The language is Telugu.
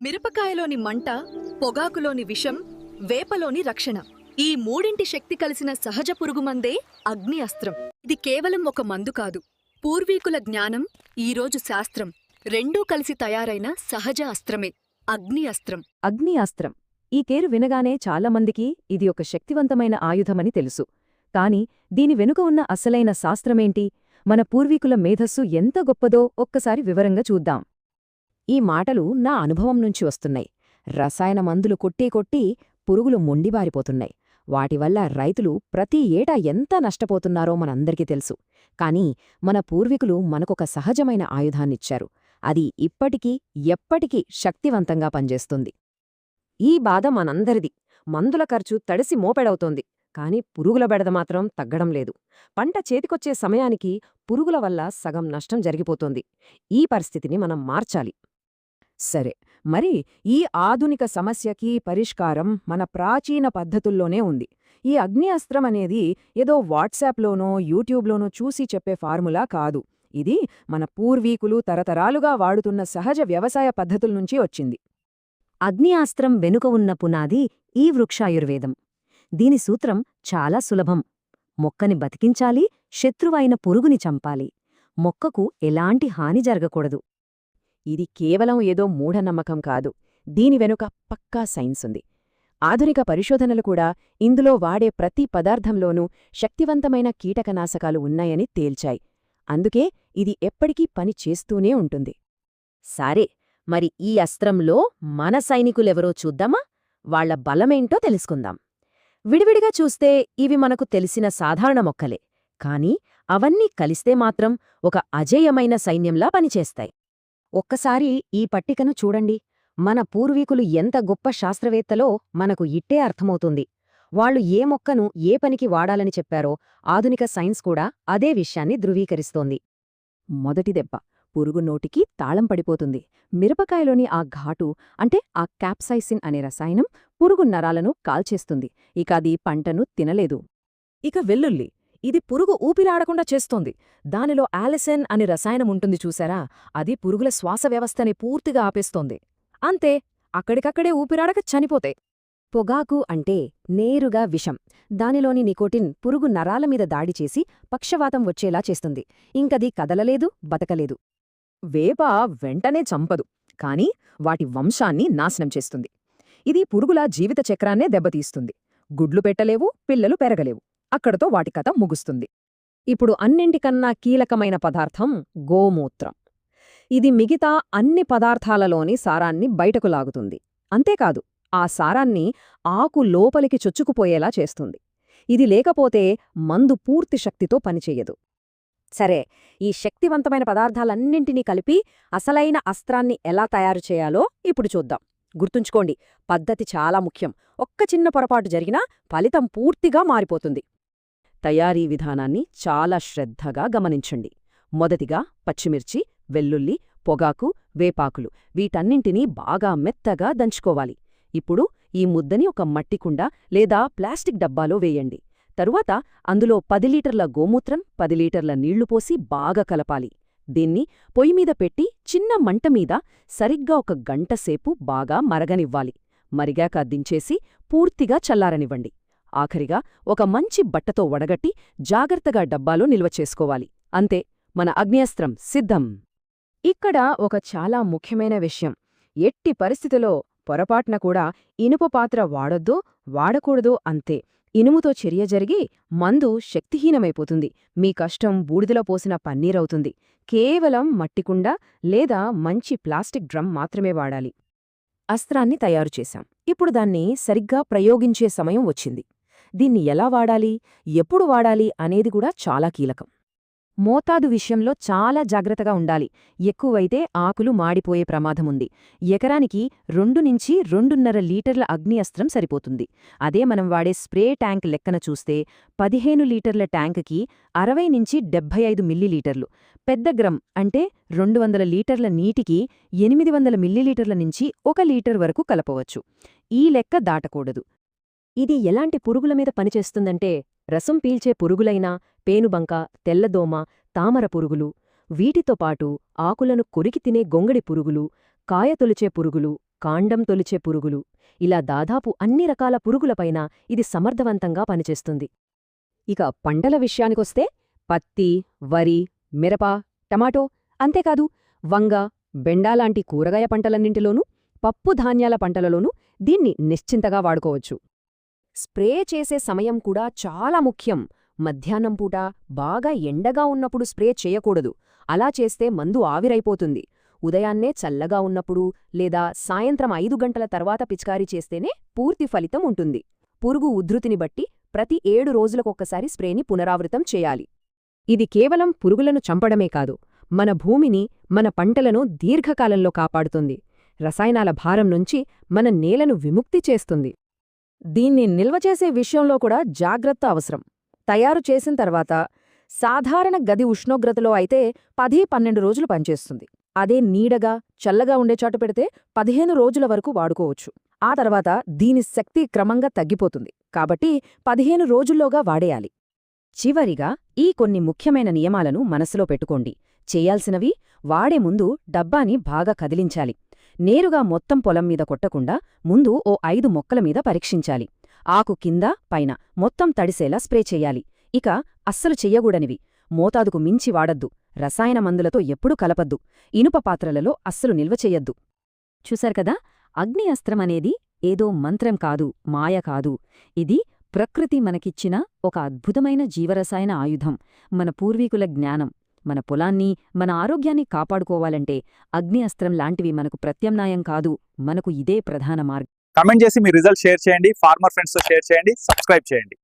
మిరపకాయలోని మంట, పొగాకులోని విషం, వేపలోని రక్షణ. ఈ మూడింటి శక్తి కలిసిన సహజ పురుగుమందే అగ్ని అస్త్రం. ఇది కేవలం ఒక మందు కాదు, పూర్వీకుల జ్ఞానం, ఈరోజు శాస్త్రం రెండూ కలిసి తయారైన సహజ అస్త్రమే అగ్ని అస్త్రం. అగ్ని అస్త్రం. ఈ పేరు వినగానే చాలామందికి ఇది ఒక శక్తివంతమైన ఆయుధమని తెలుసు. కాని దీని వెనుక ఉన్న అసలైన శాస్త్రమేంటి, మన పూర్వీకుల మేధస్సు ఎంత గొప్పదో ఒక్కసారి వివరంగా చూద్దాం. ఈ మాటలు నా అనుభవం నుంచి వస్తున్నాయి. రసాయన మందులు కొట్టి పురుగులు మొండిబారిపోతున్నాయి. వాటివల్ల రైతులు ప్రతి ఏటా ఎంత నష్టపోతున్నారో మనందరికీ తెలుసు. కాని మన పూర్వీకులు మనకొక సహజమైన ఆయుధాన్నిచ్చారు. అది ఇప్పటికీ ఎప్పటికీ శక్తివంతంగా పనిచేస్తుంది. ఈ బాధ మనందరిది. మందుల ఖర్చు తడిసి మోపెడవుతోంది. కాని పురుగుల బెడద మాత్రం తగ్గడం లేదు. పంట చేతికొచ్చే సమయానికి పురుగుల వల్ల సగం నష్టం జరిగిపోతోంది. ఈ పరిస్థితిని మనం మార్చాలి. సరే, మరి ఈ ఆధునిక సమస్యకి పరిష్కారం మన ప్రాచీన పద్ధతుల్లోనే ఉంది. ఈ అగ్ని అస్త్రం అనేది ఏదో వాట్సాప్లోనో యూట్యూబ్లోనో చూసి చెప్పే ఫార్ములా కాదు. ఇది మన పూర్వీకులు తరతరాలుగా వాడుతున్న సహజ వ్యవసాయ పద్ధతుల్నుంచి వచ్చింది. అగ్ని అస్త్రం వెనుక ఉన్న పునాది ఈ వృక్షాయుర్వేదం. దీని సూత్రం చాలా సులభం. మొక్కని బతికించాలి, శత్రువైన పురుగుని చంపాలి. మొక్కకు ఎలాంటి హాని జరగకూడదు. ఇది కేవలం ఏదో మూఢనమ్మకం కాదు. దీని వెనుక పక్కా సైన్స్ ఉంది. ఆధునిక పరిశోధనలు కూడా ఇందులో వాడే ప్రతి పదార్థంలోనూ శక్తివంతమైన కీటకనాశకాలు ఉన్నాయని తేల్చాయి. అందుకే ఇది ఎప్పటికీ పని చేస్తూనే ఉంటుంది. సరే, మరి ఈ అస్త్రంలో మన సైనికులెవరో చూద్దామా? వాళ్ల బలమేంటో తెలుసుకుందాం. విడివిడిగా చూస్తే ఇవి మనకు తెలిసిన సాధారణ మొక్కలే. కాని అవన్నీ కలిస్తే మాత్రం ఒక అజేయమైన సైన్యంలా పనిచేస్తాయి. ఒక్కసారి ఈ పట్టికను చూడండి. మన పూర్వీకులు ఎంత గొప్ప శాస్త్రవేత్తలో మనకు ఇట్టే అర్థమవుతుంది. వాళ్లు ఏ మొక్కను ఏ పనికి వాడాలని చెప్పారో ఆధునిక సైన్స్ కూడా అదే విషయాన్ని ధృవీకరిస్తోంది. మొదటి దెబ్బ పురుగు నోటికి తాళం పడిపోతుంది. మిరపకాయలోని ఆ ఘాటు అంటే ఆ క్యాప్సైసిన్ అనే రసాయనం పురుగు నరాలను కాల్చేస్తుంది. ఇక అది పంటను తినలేదు. ఇక వెల్లుల్లి, ఇది పురుగు ఊపిరాడకుండా చేస్తోంది. దానిలో ఆలిసిన్ అనే రసాయనం ఉంటుంది చూసారా, అది పురుగుల శ్వాస వ్యవస్థని పూర్తిగా ఆపేస్తోంది. అంతే, అక్కడికక్కడే ఊపిరాడక చనిపోతాయి. పొగాకు అంటే నేరుగా విషం. దానిలోని నికోటిన్ పురుగు నరాల మీద దాడి చేసి పక్షవాతం వచ్చేలా చేస్తుంది. ఇంకది కదలలేదు, బతకలేదు. వేప వెంటనే చంపదు, కాని వాటి వంశాన్ని నాశనం చేస్తుంది. ఇది పురుగుల జీవిత చక్రాన్నే దెబ్బతీస్తుంది. గుడ్లు పెట్టలేవు, పిల్లలు పెరగలేవు. అక్కడతో వాటి కథ ముగుస్తుంది. ఇప్పుడు అన్నింటికన్నా కీలకమైన పదార్థం గోమూత్రం. ఇది మిగతా అన్ని పదార్థాలలోని సారాన్ని బయటకు లాగుతుంది. అంతేకాదు, ఆ సారాన్ని ఆకు లోపలికి చొచ్చుకుపోయేలా చేస్తుంది. ఇది లేకపోతే మందు పూర్తి శక్తితో పనిచెయ్యదు. సరే, ఈ శక్తివంతమైన పదార్థాలన్నింటినీ కలిపి అసలైన అస్త్రాన్ని ఎలా తయారు చేయాలో ఇప్పుడు చూద్దాం. గుర్తుంచుకోండి, పద్ధతి చాలా ముఖ్యం. ఒక్క చిన్న పొరపాటు జరిగినా ఫలితం పూర్తిగా మారిపోతుంది. తయారీ విధానాన్ని చాలా శ్రద్ధగా గమనించండి. మొదటిగా పచ్చిమిర్చి, వెల్లుల్లి, పొగాకు, వేపాకులు వీటన్నింటినీ బాగా మెత్తగా దంచుకోవాలి. ఇప్పుడు ఈ ముద్దని ఒక మట్టికుండ లేదా ప్లాస్టిక్ డబ్బాలో వేయండి. తరువాత అందులో 10 లీటర్ల గోమూత్రం, 10 లీటర్ల నీళ్లు పోసి బాగా కలపాలి. దీన్ని పొయ్యిమీద పెట్టి చిన్న మంటమీద సరిగ్గా 1 గంటసేపు బాగా మరగనివ్వాలి. మరిగాక దించేసి పూర్తిగా చల్లారనివ్వండి. ఆఖరిగా ఒక మంచి బట్టతో వడగట్టి జాగ్రత్తగా డబ్బాలో నిల్వ చేసుకోవాలి. అంతే, మన అగ్నియస్త్రం సిద్ధం. ఇక్కడ ఒక చాలా ముఖ్యమైన విషయం. ఎట్టి పరిస్థితిలో పొరపాటున కూడా ఇనుప పాత్ర వాడొద్దో వాడకూడదో అంతే. ఇనుముతో చర్య జరిగి మందు శక్తిహీనమైపోతుంది. మీ కష్టం బూడిదలో పోసిన పన్నీరవుతుంది. కేవలం మట్టికుండ లేదా మంచి ప్లాస్టిక్ డ్రమ్ మాత్రమే వాడాలి. అస్త్రాన్ని తయారుచేశాం. ఇప్పుడు దాన్ని సరిగ్గా ప్రయోగించే సమయం వచ్చింది. దీన్ని ఎలా వాడాలి, ఎప్పుడు వాడాలి అనేది కూడా చాలా కీలకం. మోతాదు విషయంలో చాలా జాగ్రత్తగా ఉండాలి. ఎక్కువైతే ఆకులు మాడిపోయే ప్రమాదముంది. ఎకరానికి 2 నుంచి 2.5 లీటర్ల అగ్ని అస్త్రం సరిపోతుంది. అదే మనం వాడే స్ప్రే ట్యాంక్ లెక్కన చూస్తే 15 లీటర్ల ట్యాంకుకి 60 నుంచి 75 మిల్లీలీటర్లు. పెద్ద గ్రమ్ అంటే 200 లీటర్ల నీటికి 800 మిల్లీలీటర్ల నుంచి 1 లీటర్ వరకు కలపవచ్చు. ఈ లెక్క దాటకూడదు. ఇది ఎలాంటి పురుగుల మీద పనిచేస్తుందంటే రసం పీల్చే పురుగులైనా పేనుబంక, తెల్లదోమ, తామర పురుగులు, వీటితో పాటు ఆకులను కొరికి తినే గొంగడి పురుగులు, కాయ తొలిచే పురుగులు, కాండం తొలిచే పురుగులు, ఇలా దాదాపు అన్ని రకాల పురుగులపైన ఇది సమర్థవంతంగా పనిచేస్తుంది. ఇక పంటల విషయానికొస్తే పత్తి, వరి, మిరప, టమాటో, అంతేకాదు వంగ, బెండ లాంటి కూరగాయ పంటలన్నింటిలోనూ, పప్పు ధాన్యాల పంటలలోనూ దీన్ని నిశ్చింతగా వాడుకోవచ్చు. స్ప్రే చేసే సమయం కూడా చాలా ముఖ్యం. మధ్యాహ్నం పూట బాగా ఎండగా ఉన్నప్పుడు స్ప్రే చేయకూడదు. అలా చేస్తే మందు ఆవిరైపోతుంది. ఉదయాన్నే చల్లగా ఉన్నప్పుడు లేదా సాయంత్రం 5 గంటల తర్వాత పిచికారీ చేస్తేనే పూర్తి ఫలితం ఉంటుంది. పురుగు ఉధృతిని బట్టి ప్రతి 7 రోజులకొక్కసారి స్ప్రేని పునరావృతం చేయాలి. ఇది కేవలం పురుగులను చంపడమే కాదు, మన భూమిని, మన పంటలను దీర్ఘకాలంలో కాపాడుతుంది. రసాయనాల భారం నుంచి మన నేలను విముక్తి చేస్తుంది. దీన్ని నిల్వ చేసే విషయంలో కూడా జాగ్రత్త అవసరం. తయారు చేసిన తర్వాత సాధారణ గది ఉష్ణోగ్రతలో అయితే 10-12 రోజులు పనిచేస్తుంది. అదే నీడగా, చల్లగా ఉండే చోట పెడితే 15 రోజుల వరకు వాడుకోవచ్చు. ఆ తర్వాత దీని శక్తి క్రమంగా తగ్గిపోతుంది. కాబట్టి 15 రోజుల్లోగా వాడేయాలి. చివరిగా ఈ కొన్ని ముఖ్యమైన నియమాలను మనసులో పెట్టుకోండి. చేయాల్సినవి: వాడే ముందు డబ్బాని బాగా కదిలించాలి. నేరుగా మొత్తం పొలం మీద కొట్టకుండా ముందు ఓ 5 మొక్కల మీద పరీక్షించాలి. ఆకు కింద, పైన మొత్తం తడిసేలా స్ప్రే చెయ్యాలి. ఇక అస్సలు చెయ్యగూడనివి: మోతాదుకు మించి వాడద్దు, రసాయన మందులతో ఎప్పుడూ కలపద్దు, ఇనుప పాత్రలలో అస్సలు నిల్వ చెయ్యద్దు. చూశారు కదా, అగ్ని అస్త్రం అనేది ఏదో మంత్రం కాదు, మాయ కాదు. ఇది ప్రకృతి మనకిచ్చిన ఒక అద్భుతమైన జీవరసాయన ఆయుధం. మన పూర్వీకుల జ్ఞానం. మన పొలాన్ని, మన ఆరోగ్యాన్ని కాపాడుకోవాలంటే అగ్ని అస్త్రం లాంటివి మనకు ప్రత్యామ్నాయం కాదు, మనకు ఇదే ప్రధాన మార్గం. కమెంట్ చేసి మీ రిజల్ట్ షేర్ చేయండి, ఫార్మర్ ఫ్రెండ్స్తో షేర్ చేయండి, సబ్స్క్రైబ్ చేయండి.